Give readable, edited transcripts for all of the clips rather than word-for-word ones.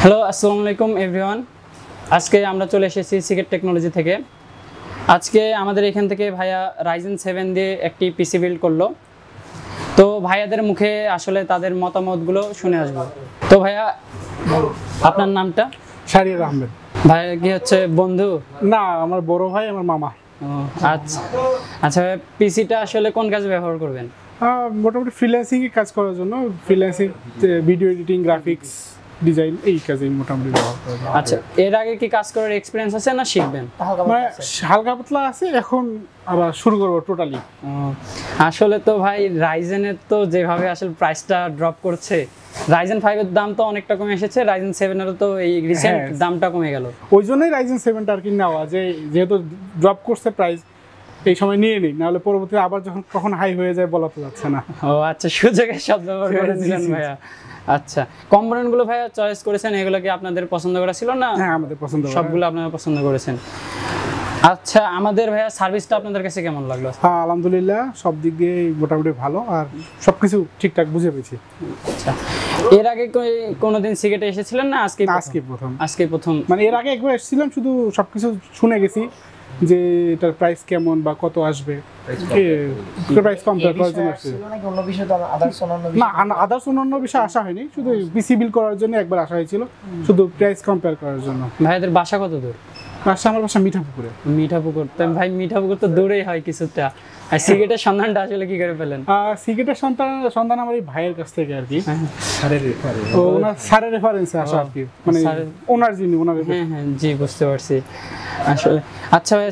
Hello, আসসালামু আলাইকুম everyone. আজকে আমরা চলে এসেছি সিগেট টেকনোলজি থেকে। আজকে আমাদের এখান থেকে ভাইয়া Ryzen 7 দিয়ে একটি পিসি বিল্ড করলো। তো ভাইয়াদের মুখে আসলে তাদের মতামতগুলো শুনে আসবো। তো ভাইয়া, আপনার নামটা? শাহরিয়ার আহমেদ। ভাই কি হচ্ছে বন্ধু? না, আমার বড় ভাই, আমার মামা। আচ্ছা আচ্ছা, পিসিটা আসলে কোন কাজে ব্যবহার করবেন? মোটামুটি ফ্রিল্যান্সিং কাজ করার জন্য, freelancing video editing, graphics design, এই কাজে মোটামুটি ব্যবহার করা যায়। আচ্ছা, এর আগে কি কাজ করার এক্সপিরিয়েন্স আছে না শিখবেন? মানে হালকা পাতলা আছে, এখন আবার শুরু করবো টোটালি। আসলে তো ভাই রাইজেনের তো যেভাবে আসলে প্রাইসটা ড্রপ করছে, Ryzen 5 এর দাম তো অনেকটা কমে এসেছে, Ryzen 7 এরও তো এই রিসেন্ট দামটা কমে গেল। ওই জন্যই Ryzen 7টা আর কি নেওয়া, যেহেতু ড্রপ করছে প্রাইস, এই সময় নিয়ে নিই, নাহলে পরবর্তীতে আবার যখন কখন হাই হয়ে যায় বলা তো যাচ্ছে না। ও আচ্ছা, সুযোগের শব্দ ব্যবহার করে দিলেন ভাইয়া। আচ্ছা, কম্পোনেন্টগুলো ভাইয়া চয়েস করেছেন, এগুলো কি আপনাদের পছন্দ করা ছিল না? হ্যাঁ, আমাদের পছন্দ, সবগুলো আপনারা পছন্দ করেছেন। আচ্ছা, আমাদের ভাইয়া সার্ভিসটা আপনাদের কাছে কেমন লাগলো? হ্যাঁ, আলহামদুলিল্লাহ, সব দিক দিয়ে মোটামুটি ভালো, আর সবকিছু ঠিকঠাক বুঝে পেয়েছি। আচ্ছা, এর আগে কোনোদিন সিগেটে এসেছিলেন না আজকে প্রথম? আজকে প্রথম। মানে এর আগে একবার এসেছিলাম, শুধু সবকিছু শুনে গেছি যে এটার প্রাইস কেমন বা কত আসবে, প্রাইস কম্পেয়ার করার জন্য আসছে। না, আদার্স অন্যান্য বিষয় আসা হয়নি, শুধু পিসি বিল করার জন্য একবার আসা হয়েছিল, শুধু প্রাইস কম্পেয়ার করার জন্য। ভাইদের বাসা কত দূর? আমার বাসা মিঠাপুকুরে। মিঠাপুকুর? ভাই মিঠাপুকুর তো দূরেই হয় কিছুটা। আর সিগেটের সন্ধানটা আসলে কি করে পেলেন? সিগেটের সন্ধান আমার এই ভাইয়ের কাছ থেকে আর কি, স্যারের রেফারেন্সে আসা আর কি, মানে ওনার যিনি, ওনার। হ্যাঁ হ্যাঁ, জি বুঝতে পারছি আসলে। আচ্ছা ভাই,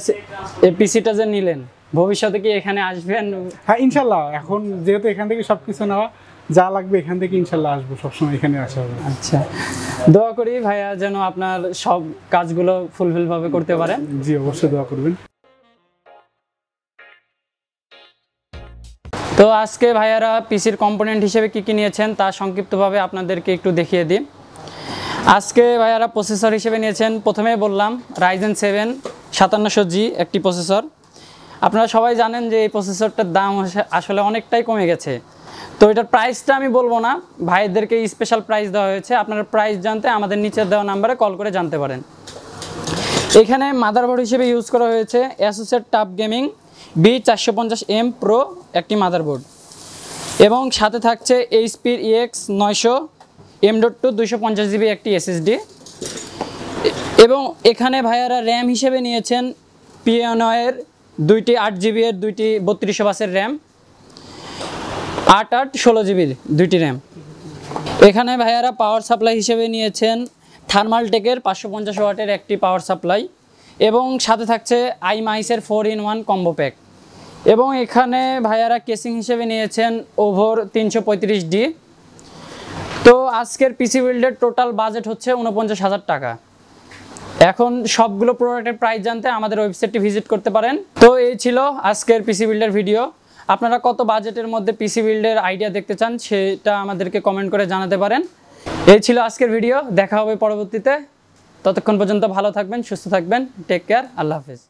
এই পিসিটা যে নিলেন, ভবিষ্যতে কি এখানে আসবেন? হ্যাঁ, ইনশাল্লাহ। এখন যেহেতু এখান থেকে সবকিছু নেওয়া, যা লাগবে এখান থেকে ইনশাল্লাহ আসবো, সবসময় এখানে আসা হবে। আচ্ছা, দোয়া করি ভাইয়া যেন আপনার সব কাজগুলো ফুলফিল ভাবে করতে পারেন। জি, অবশ্যই দোয়া করবেন। তো আজকে ভাইয়ারা পিসির কম্পোনেন্ট হিসেবে কি কি নিয়েছেন তা সংক্ষিপ্তভাবে আপনাদেরকে একটু দেখিয়ে দিই। আজকে ভাইয়ারা প্রসেসর হিসেবে নিয়েছেন, প্রথমে বললাম Ryzen 7 5700G একটি প্রসেসর। আপনারা সবাই জানেন যে এই প্রসেসরটার দাম আসলে অনেকটাই কমে গেছে। তো এটার প্রাইসটা আমি বলবো না, ভাইদেরকে স্পেশাল প্রাইস দেওয়া হয়েছে। আপনারা প্রাইস জানতে আমাদের নিচে দেওয়া নাম্বারে কল করে জানতে পারেন। এখানে মাদারবোর্ড হিসেবে ইউজ করা হয়েছে Asus's tough gaming B450M Pro একটি মাদারবোর্ড, এবং সাথে থাকছে HP'র EX 900 M.2 250GB একটি SSD, এবং এখানে ভাইয়ারা র্যাম হিসেবে নিয়েছেন P1-এর দুইটি 8GB এর দুইটি 3200 বাসের র্যাম, 8 16GB দুইটি র্যাম। এখানে ভাইয়ারা পাওয়ার সাপ্লাই হিসেবে নিয়েছেন থার্মালটেকের 550 ওয়াটের একটি পাওয়ার সাপ্লাই, এবং সাথে থাকছে iMICEর 4-in-1 কম্বো প্যাক। এবং এখানে ভাইয়ারা কেসিং হিসেবে নিয়েছেন ওভর 335D। তো আজকের পিসি বিল্ডের টোটাল বাজেট হচ্ছে 49,000 টাকা। এখন সবগুলো প্রোডাক্টের প্রাইস জানতে আমাদের ওয়েবসাইটটি ভিজিট করতে পারেন। তো এই ছিল আজকের পিসি বিল্ডের ভিডিও। আপনারা কত বাজেটের মধ্যে পিসি বিল্ডের আইডিয়া দেখতে চান সেটা আমাদেরকে কমেন্ট করে জানাতে পারেন। এই ছিল আজকের ভিডিও, দেখা হবে পরবর্তীতে। ততক্ষণ পর্যন্ত ভালো থাকবেন, সুস্থ থাকবেন, টেক কেয়ার, আল্লাহ হাফেজ।